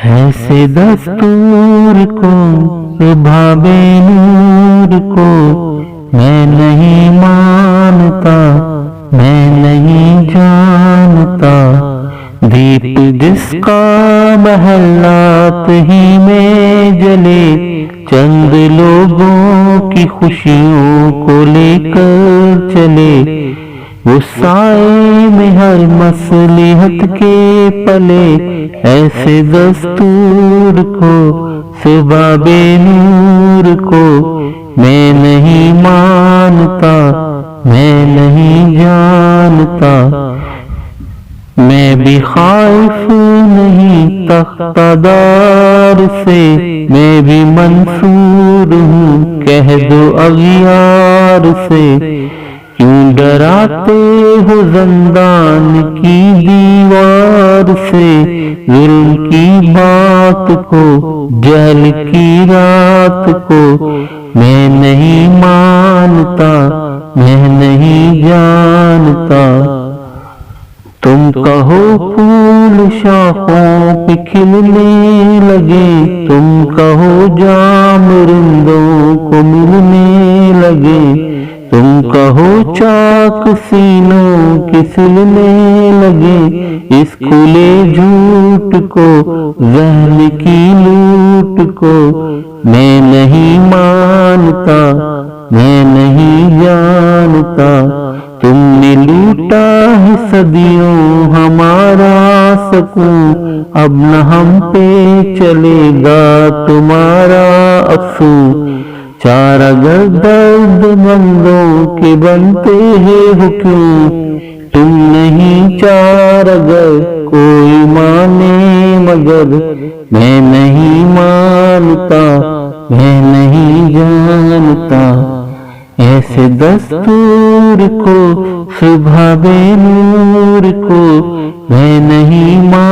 ایسے دستور کو صبح بے نور کو میں نہیں مانتا، میں نہیں جانتا، دیپ جس کا محلات ہی میں جلے، چند لوگوں کی خوشیوں کو لے کر چلے، وہ سائے میں ہر مصلحت کے پلے، ایسے دستور کو صبح بے نور کو میں نہیں مانتا، میں نہیں جانتا، میں بھی خائف نہیں تختہ دار سے، میں بھی منصور ہوں کہہ دو اغیار سے، کیوں ڈراتے ہو زندان کی دیوار سے، ظلم کی بات کو جہل کی رات کو میں نہیں مانتا، میں نہیں جانتا، تم کہو پھول شاخوں پہ کھلنے لگے، تم کہو جام رندوں کو ملنے لگے، تم کہو چاک سینوں کے سلنے لگے، اس کھلے جھوٹ کو وہم کی لوٹ کو میں نہیں مانتا، میں نہیں جانتا، تم نے لوٹا ہے صدیوں ہمارا سکون، اب نہ ہم پہ چلے گا تمہارا افسون، چار اگر درد مندوں کے بنتے ہیں حکم، تم نہیں چار اگر کوئی مانے مگر، میں نہیں مانتا، میں نہیں جانتا، ایسے دستور کو صبح بے نور کو میں نہیں مانتا۔